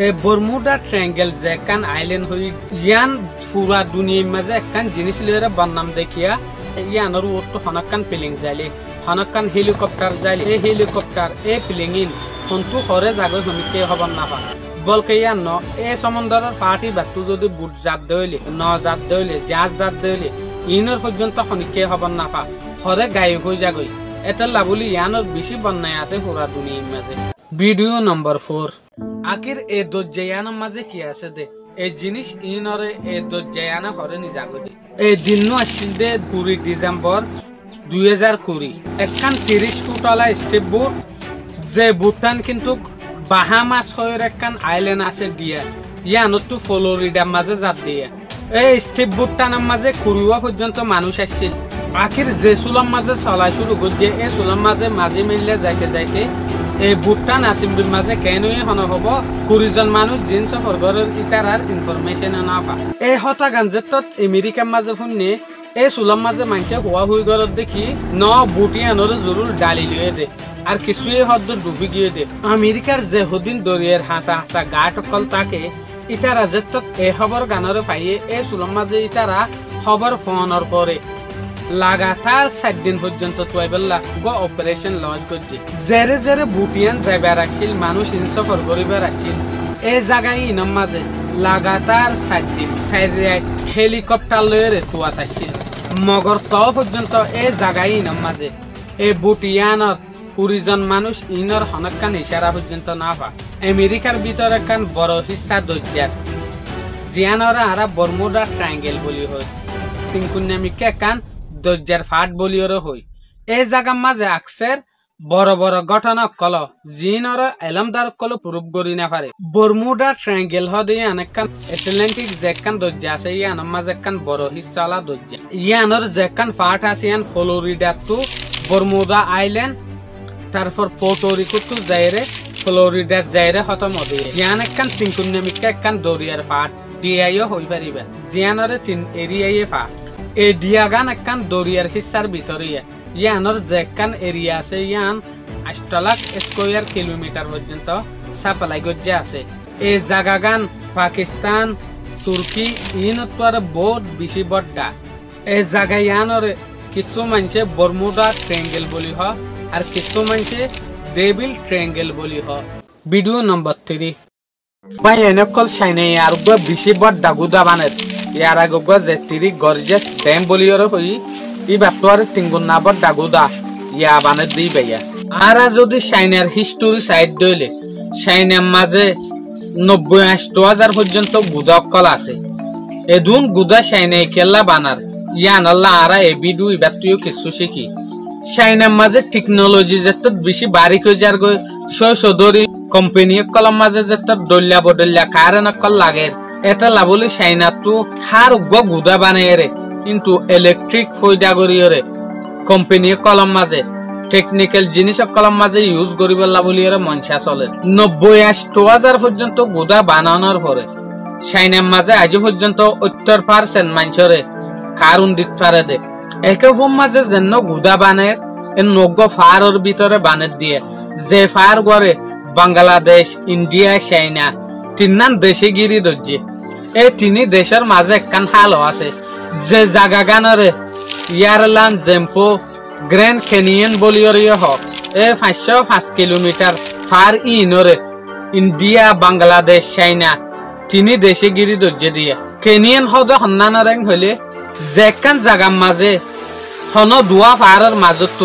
এ বর্মুডা triangle যে একখান island হই ইয়ান পুরা দুনিয়ার মাঝে একখান জিনিস লইরা বন্নাম দেখিয়া ইয়ানোর ওতো হনকান প্লেন যাইলে হনকান হেলিকপ্টার যাইলে এই হেলিকপ্টার এই প্লেন হন্তু হরে জাগো হনিকে হবার না পা বলকে ইয়ান ন এ সমুদ্রের পার্টি বাতু যদি বুট জাত দইলে ন জাত দইলে জাহাজ জাত দইলে ইনর পর্যন্ত হনিকে হবার না পা হরে গায়েব হয়ে যাগই এটা লাবলি ইয়ানোর বেশি বন্যায় আছে পুরা দুনিয়ার মাঝে। ভিডিও নম্বর 4 আখির এ দজ্জায়ানের মাঝে কি আছে দে এই জিনিস ইনরে এ দজ্জায়ানা হরে নি যাগো দে এই দিন আসছিল দে 20 ডিসেম্বর 2020 একখান 30 ফুটওয়ালা স্টেপ বোট যে বুটান কিন্তু বাহামাস হয়ের একখান আইল্যান্ড আছে দিয়া ইয়ানোর তো ফ্লোরিডার মাঝে জাত দিয়া এই স্টেপ বুটানের মাঝে কুড়িওয়া পর্যন্ত মানুষ আসছিল। আখির যে সুলাম মাঝে চলাই শুরু করছে এই সুলাম মাঝে মাঝে মিললে যাইতে যাইতে এই বুটটা নাসিমবির মাঝে কেনই হন হব 20 জন মানুষ জিন সফরগরের ইতারার ইনফরমেশন না পা এই হতা গাঞ্জেত আমেরিকার মাঝে শুনে এই সুলাম মাঝে মানুষে হুয়া হুই গরত দেখি ন বুটিয়ানোর জরুর ডালি লিয়ে দে আর কিছুই হদ ডুবি গিয়ে দে আমেরিকার যে হদিন দরিয়ার হাসা হাসা গাট অকল তাকে ইতারা যেত এই খবর গানরে পাইয়ে এই সুলাম মাঝে ইতারা খবর ফোনের পরে লাগাতার 7 দিন পর্যন্ত তুয়াইবেলা গো অপারেশন লঞ্চ করছে জেরে জেরে বুটিয়ান যাইবার আসছিল মানুষ ইনসফর করিবার আসছিল এই জায়গায় ইনম মাঝে লাগাতার 7 দিন হেলিকপ্টার লয়ে তুয়াত আসছিল মগর ত পর্যন্ত এই জায়গায় ইনম মাঝে এই বুটিয়ানত 20 জন মানুষ ইনর হনকান ইশারা পর্যন্ত না পা আমেরিকার ভিতরে কান বড় হিস্সা দজ্জার জিয়ানরা আরা বর্মুডা ট্রায়াঙ্গেল বলি হয় তিনকুন্যামিকে কান দজ্জার ফাট বলিওর হই এই জায়গার মাঝে আকসের বড় বড় ঘটনা কল জিনর এলমদার কল প্রুফ করি না পারে বর্মুডা ট্রায়াঙ্গেল হদে অনেকখান আটলান্টিক যেখান দজ্জা আছে ইয়ানোর মাঝে একখান বড় হিস্সালা দজ্জা ইয়ানোর যেখান ফাট আছে ইয়ান ফ্লোরিডা টু বর্মুডা আইল্যান্ড তারপর পোর্টোরিকো টু যাইরে ফ্লোরিডা যাইরে খতম হবে ইয়ান একখান তিনকুন্যামিকা একখান দরিয়ার ফাট ডিআইও হই পারিবা জিয়ানরে 3 এরিয়ায় ফাট এই ডিয়াগান একখান দরিয়ার হিস্সার ভিতরে ইয়ানোর যে একখান এরিয়া আছে ইয়ান 8 লাখ স্কয়ার কিলোমিটার পর্যন্ত সাপ্লাই গজ্জা আছে এই জায়গাগান পাকিস্তান তুর্কি ইনতর বহুত বেশি বড়া এই জায়গা ইয়ানোর কিছু মানুষে বর্মুডা ট্রায়াঙ্গেল বলি হ আর কিছু মানুষে ডেভিল ট্রায়াঙ্গেল বলি হ। ভিডিও নম্বর 3 ভাই এনেকল সাইনে আর বেশি বড় দাগুদা বানের ইয়ার আগে যে 3 গর্জিয়াস ড্যাম বলিওর হই ই বাতোয়ার তিনগুণ নাবর দাগুদা ইয়া বানের দিই ভাইয়া আর যদি সাইনের হিস্টোরি সাইড দইলে সাইনের মাঝে 90-80,000 পর্যন্ত গুদা অকল আছে এদুন গুদা সাইনে খেলা বানার ইয়ান আল্লাহ আরা এ ভিডিও ইবাতুও কিছু শিখি সাইনের মাঝে টেকনোলজি যেত বেশি বারিক হয়ে যার গই সদরি কোম্পানি কলম মাঝে যেত দলিয়া বদলিয়া কারেন্ট অকল লাগে এটা লাভলি সাইনাতু হার উগ্র গুদা বানায় রে কিন্তু ইলেকট্রিক ফয়দা করিয়রে কোম্পানি কলম মাঝে টেকনিক্যাল জিনিস কলম মাঝে ইউজ করিবার লাভলি মনসা চলে 90-80,000 পর্যন্ত গুদা বানানোর পরে সাইনের মাঝে আজ পর্যন্ত 70% মানুষরে কারণ দিতে পারে দে একম মাঝে যেন গুদা বানের নগ্য ফারের ভিতরে বানের দিয়ে যে ফার করে বাংলাদেশ ইন্ডিয়া চাইনা তিনান দেশে গিরি দজ্জে এই 3 দেশের মাঝে একখান হাল আছে যে জায়গা গানরে ইয়ারল্যান্ড জেম্পো গ্র্যান্ড ক্যানিয়ন বলিয়রিয় হ এ 505 কিলোমিটার ফার ইনরে ইন্ডিয়া বাংলাদেশ চাইনা 3 দেশে গিরি দজ্জে দিয়ে ক্যানিয়ন হদ হন্নানরেং হইলে যেখান জায়গার মাঝে হন দুয়া ফারের মাজত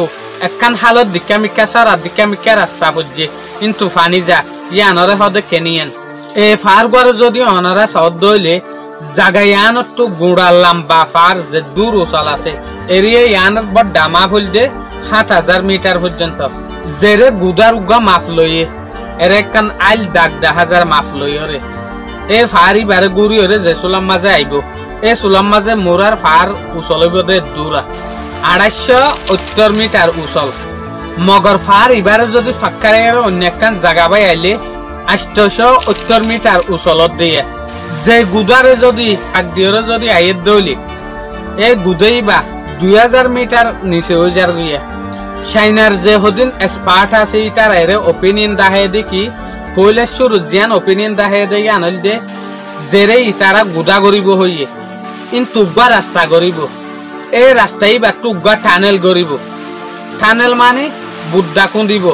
একখান হালত দিকামিকা সারা দিকামিকা রাস্তা পড়ছে কিন্তু ফানি যা ইয়ানরে হদে ক্যানিয়ন এ ফার গড়ে যদি অনারা সদ দইলে জায়গা ইয়ানত তো গুড়া লম্বা ফার যে দূর উচল আছে এরিয়া ইয়ানত বড় ডামা ফুল দে 7,000 মিটার পর্যন্ত জেরে গুদার উগা মাফ লইয়ে এর একখান আইল দাগ 10,000 মাফ লইরে এ ফারি বারে গুড়ি হরে যে সুলাম মাঝে আইব এ সুলাম মাঝে মোরার ফার উচলব দে দূরা 270 মিটার উচল মগর ফার এবারে যদি ফাক্কারের অন্য একখান জায়গা বাই আইলে 870 মিটার উচলত দিয়ে যে গুদারে যদি আগদিয়রে যদি আইয়ের দইলে এই গুদেই বা 2000 মিটার নিচে হয়ে যার গিয়া চাইনার যে হদিন এক্সপার্ট আছে ইটার এর ওপিনিয়ন দাহে দেখি পইলে শুরু জিয়ান অপিনিয়ন দাহে দে আনল দে জেরে ইতারা গুদা গরিব হইয়ে ইন তুগবা রাস্তা গরিব এই রাস্তাই বা তুগবা টানেল গরিব টানেল মানে বুদ্ধা কুঁদিব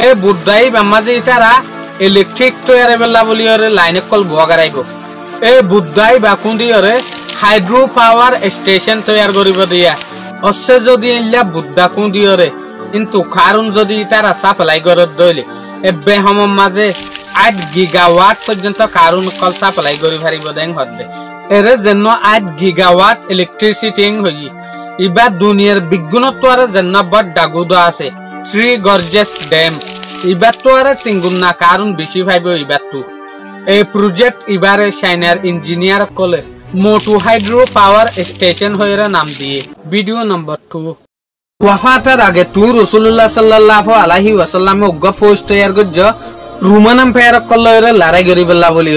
এই বুদ্ধাই বামাজে ইতারা ইলেকট্রিক তৈয়ারে বেলা বলি লাইনে কল বগারাইব এই বুদ্ধাই বা কুঁদিয়রে হাইড্রো পাওয়ার স্টেশন তৈয়ার করিব দিয়া অচ্ছে যদি ইল্লা বুদ্ধা কুঁদিয়রে কিন্তু কারণ যদি ইতারা সাপ্লাই করত দইলে এবে হম মাঝে 8 গিগাওয়াট পর্যন্ত কারণ কল সাপ্লাই করি পারিব দেন হদ্দে এরে জন্য 8 গিগাওয়াট ইলেকট্রিসিটি হই ইবা দুনিয়ার বিজ্ঞানত আর জন্য বড় ডাগুদা আছে থ্রি গর্জেস ড্যাম ইবা তো আর তিনগুণা কারণ বেশি ভাইব ইবা তো এই প্রজেক্ট ইবারে চাইনার ইঞ্জিনিয়ার কলে মোটু হাইড্রো পাওয়ার স্টেশন হইরা নাম দিয়ে ভিডিও নাম্বার 2 ওয়াফাতের আগে তু রাসূলুল্লাহ সাল্লাল্লাহু আলাইহি ওয়াসাল্লাম উগ্র ফৌজ তৈয়ার করজ রোমান এম্পায়ার কলরে লড়াই করিবলা বলি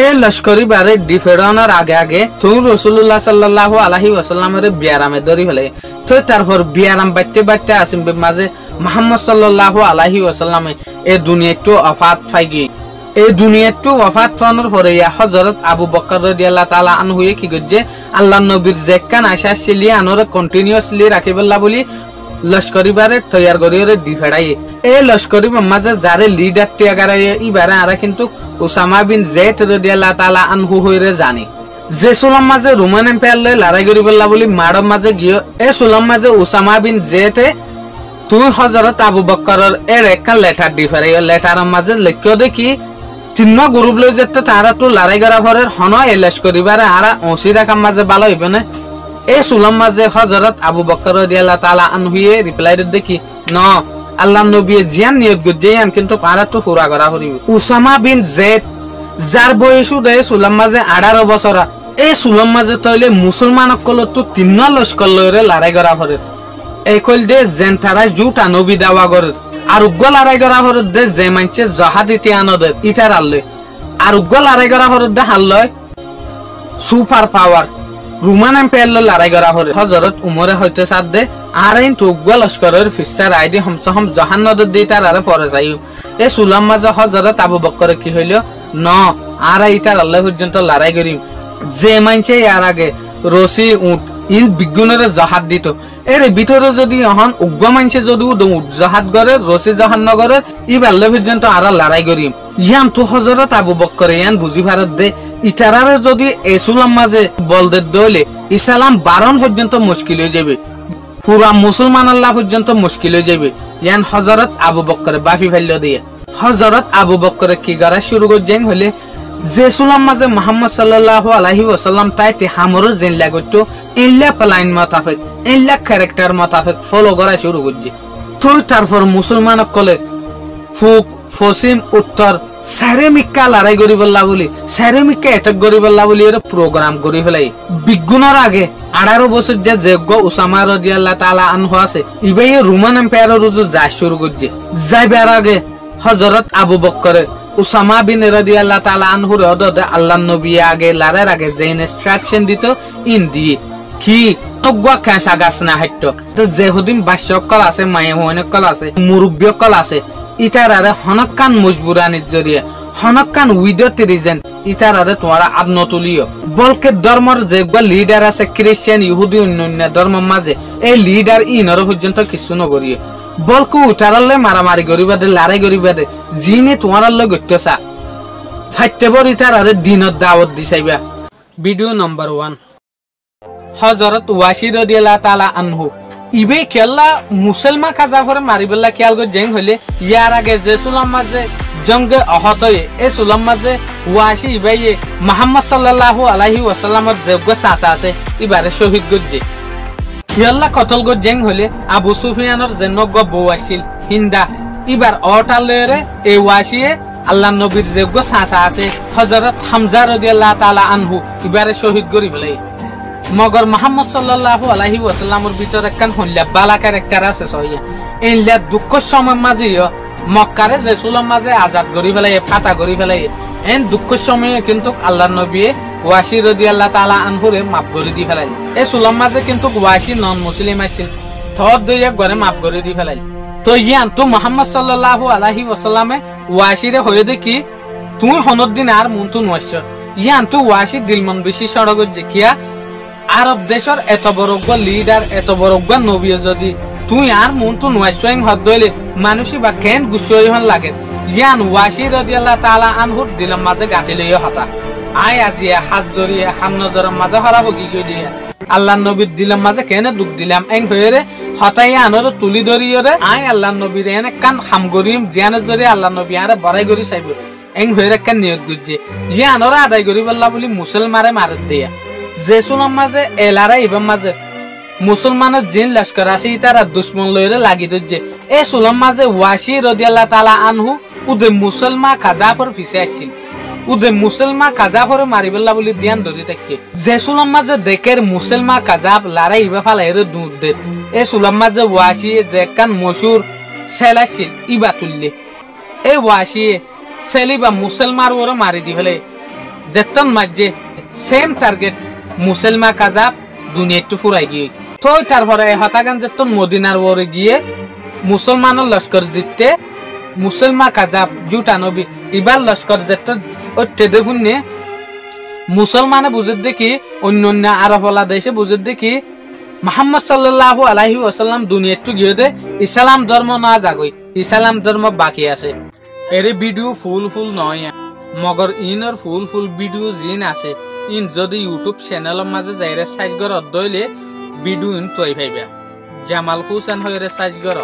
এ লস্করি বারে ডিফেডনের আগে আগে তু রাসূলুল্লাহ সাল্লাল্লাহু আলাইহি ওয়াসাল্লামের বিয়ারামে ধরি ফেলে তো তারপর বিয়ারাম বাইতে বাইতে আসিম মাঝে মুহাম্মদ সাল্লাল্লাহু আলাইহি ওয়াসাল্লামে এই দুনিয়াটো ওয়াফাত পাইগি এই দুনিয়াটো ওয়াফাত পাওয়ার পরে হযরত আবু বকর রাদিয়াল্লাহু তাআলা আনহু কি গজে আল্লাহর নবীর জেকান আশা ছিলি আনরে কন্টিনিউয়াসলি রাখিবলা বলি লস্করি বারে তৈয়ার করিরে ডিফেডাই এই লস্করি মাঝে যারে লিডার টিয়াগারাই ইবারে আরা কিন্তু উসামা বিন যায়েদ রাদিয়াল্লাহু তাআলা আনহু হইরে জানি যে সুলাম মাঝে রোমান এম্পায়ার লয় লড়াই করিবলা বলি মাড় মাঝে গিয়ে এই সুলাম মাঝে উসামা বিন যায়েদে তুই হযরত আবু বকরের এর একটা লেটার ডিফেরাই লেটারের মাঝে লিখিও দেখি তিন্ন গ্রুপ লই যেতে তারা তো লড়াই করা ভরের হন এলাশ করিবারে আরা ওসিরা কাম মাঝে ভালো হইবে না এই সুলাম মাঝে হযরত আবু বকর রাদিয়াল্লাহু তাআলা আনহুয়ে রিপ্লাই দেখি ন আল্লাহর নবী জিয়ান নিয়ত গজেয়ান কিন্তু আরা তো পুরা করা হরিবে উসামা বিন যায়েদ যার বয়সু দে সুলাম মাঝে 18 বছর এই সুলাম মাঝে তইলে মুসলমানক কল তো তিন্ন লস্কর লইরে লড়াই করা ভরের এই কল দে জেনতারা জুটা নবী দাওয়া করে আর উগ্র লড়াই করা ভরের দে যে মানছে জাহাদ ইতিহানদে ইতার আল্লে আর উগ্র লড়াই করা ভরের দে হাল্লয় সুপার পাওয়ার রোমান এম্পায়ার লড়াই করা ভরে হযরত উমরে হইতে সাদ দে আর ইন তুগ্গা লস্করের ফিসার আইডি হমসহম জাহান্নামে দি তার আরে পরে যাই এ সুলাম মাঝে হযরত আবু বকর কি হইল ন আর ইতার আল্লাহ পর্যন্ত লড়াই করিম যে মানছে ইয়ার আগে রসি উট ইন বিজ্ঞানের জাহাজ দিত এর ভিতরে যদি এখন উগ্র মানছে যদি জাহাজ করে রসি জাহান নগরের ই বাল্য পর্যন্ত আর লড়াই করিম ইয়ান তো হযরত আবু বকর ইয়ান বুঝি ভারত দে ইতারারে যদি এসুলাম মাঝে বল দে দইলে ইসলাম বারণ পর্যন্ত মুশকিল হয়ে যাবে পুরা মুসলমান আল্লাহ পর্যন্ত মুশকিল হয়ে যাবে ইয়ান হযরত আবু বকর বাফি ফেললো দিয়ে হযরত আবু বকর কি করা শুরু করছেন হলে যে সুলাম মাঝে মুহাম্মদ সাল্লাল্লাহু আলাইহি ওয়াসাল্লাম তাইতে হামর জেন লাগতো ইল্লা প্লাইন মোতাবেক ইল্লা ক্যারেক্টার মোতাবেক ফলো করা শুরু করছে তো তারপর মুসলমান কলে ফুক ফসিম উত্তর সারেমিকা লড়াই করি বললা বলি সারেমিকা অ্যাটাক করি বললা বলি এর প্রোগ্রাম করি ফেলাই বিজ্ঞানের আগে 18 বছর যে যোগ্য উসামা রাদিয়াল্লাহু তাআলা আনহু আছে ইবাই রোমান এম্পায়ারের রুজু যা শুরু করছে যাইবার আগে হযরত আবু বকর উসামা বিন রাদিয়াল্লাহু তাআলা আনহু রদে আল্লাহর নবী আগে লড়াইয়ের আগে যে ইনস্ট্রাকশন দিত ইন দিয়ে কি তগবা কাঁসা গাছ না হাইতো তো যেহুদিন বাস্যকল আছে মায়ে হনকল আছে মুরব্বিয়কল আছে ইতারারে হনকান মজবুরানির জরিয়ে হনকান উইদাউট রিজন ইতারারে তোমারা আদন তুলিও বলকে ধর্মের যেগবা লিডার আছে খ্রিস্টান ইহুদি অন্যান্য ধর্মের মাঝে এই লিডার ইনর পর্যন্ত কিছু নগরিয়ে বলকে উঠারালে মারামারি করিবা দে লড়াই করিবা দে জিনে তোমার লগে গত্যসা ফাইতেবর ইতারারে দিনত দাওয়াত দিছাইবা ভিডিও নাম্বার 1 হযরত ওয়াসি রাদিয়াল্লাহু তাআলা আনহু ইবে কেল্লা মুসলমান কাজাফর মারিবেলা খেয়াল গো জেং হইলে ইয়ার আগে যে সুলাম মাঝে জঙ্গে আহত হয়ে এ সুলাম মাঝে ওয়াসি ইবাইয়ে মুহাম্মদ সাল্লাল্লাহু আলাইহি ওয়াসাল্লামের যোগ্য চাচা আছে ইবারে শহীদ গজ্জে কেল্লা কতল গো জেং হইলে আবু সুফিয়ানের যে নগ্য বউ আছিল হিন্দা ইবার অটালেরে এই ওয়াসিয়ে আল্লাহর নবীর যোগ্য চাচা আছে হযরত হামজা রাদিয়াল্লাহু তাআলা আনহু ইবারে শহীদ করি ফেলাই মগর মুহাম্মদ সাল্লাল্লাহু আলাইহি ওয়াসাল্লামের ভিতরে কান হইলা বালা ক্যারেক্টার আছে সহিয়া ইনলা দুঃখ সময় মাঝে মক্কারে যে সুলাম মাঝে আজাদ করি ফেলাই ফাতা করি ফেলাই এন দুঃখ সময়ে কিন্তু আল্লাহর নবী ওয়াসি রাদিয়াল্লাহু তাআলা আনহুরে মাফ করে দি ফেলাই এই সুলাম মাঝে কিন্তু ওয়াসি নন মুসলিম আছিল থর দুইয়া ঘরে মাফ করে দি ফেলাই তো ইয়ান তো মুহাম্মদ সাল্লাল্লাহু আলাইহি ওয়াসাল্লামে ওয়াসিরে হয়ে দেখি তুই হনর দিন আর মনতু নষ্ট ইয়ান তো ওয়াসি দিলমন বেশি সড়ক দেখিয়া আরব দেশের এত বড় লিডার এত বড় নবী যদি তুই আর মনতু নষ্ট হদ দইলে মানুষই বা কেন গুছই হন লাগে ইয়ান ওয়াসি রাদিয়াল্লাহু তাআলা আনহুর দিলম মাঝে গাঁথি লইয়া হতা আয় আজিয়া হাত জড়িয়ে হাত নজরের মাঝে হরাবো কি কই দিয়া আল্লাহ নবীর দিলাম মাঝে কেন দুঃখ দিলাম এং হয়ে রে হতাই আনর তুলি ধরিয়ে রে আয় আল্লাহ নবীর এনে কান খাম করিম জিয়ান জরি আল্লাহ নবী আরে বড়াই করি চাইব এং হয়ে রে কান নিয়ত গুজে ইয়ে আনরা আদায় করি বললা বলি মুসলমানে মারে দিয়া যে সুনাম মাঝে এলারা ইবাম মাঝে মুসলমানের জিন লস্কর আসি তারা দুশ্মন লইরে লাগি দচ্ছে এ সুলাম মাঝে ওয়াসি রাদিয়াল্লাহু তাআলা আনহু উদে মুসলমা কাজাফর ফিসে আসছিল উদে মুসলমা কাজাফরে মারিবেল্লা বলি ধ্যান ধরি থাকে যে সুলাম মাঝে দেখের মুসলমা কাজাফ লারাই ইবা ফালাইরে দুধদের এ সুলাম মাঝে ওয়াসি যে কান মশুর সেলাছিল ইবা তুললে এই ওয়াসি সেলিবা মুসলমার ওরে মারি দি ফেলে যেতন মাঝে সেম টার্গেট মুসলমা কাজাফ দুনিয়াটো ফুরাই গিয়ে তো তারপরে হতাগান যেতন মদিনার ওরে গিয়ে মুসলমানের লস্কর জিততে মুসলমান কাজাব জুটা নবী ইবার লস্কর যেত টেদে ফুন্নে মুসলমানে বুঝে দেখি অন্য অন্য আরবলা দেশে বুঝে দেখি মুহাম্মদ সাল্লাল্লাহু আলাইহি ওয়াসাল্লাম দুনিয়াটো গিয়ে দে ইসলাম ধর্ম না জাগই ইসলাম ধর্ম বাকি আছে এর ভিডিও ফুল নয় মগর ইনর ফুল ভিডিও জিন আছে ইন যদি ইউটিউব চ্যানেলের মাঝে যাইরে সাইজ গর দইলে ভিডিও ইন তৈ পাইবা জামাল হোসেন হইরে সাইজ গর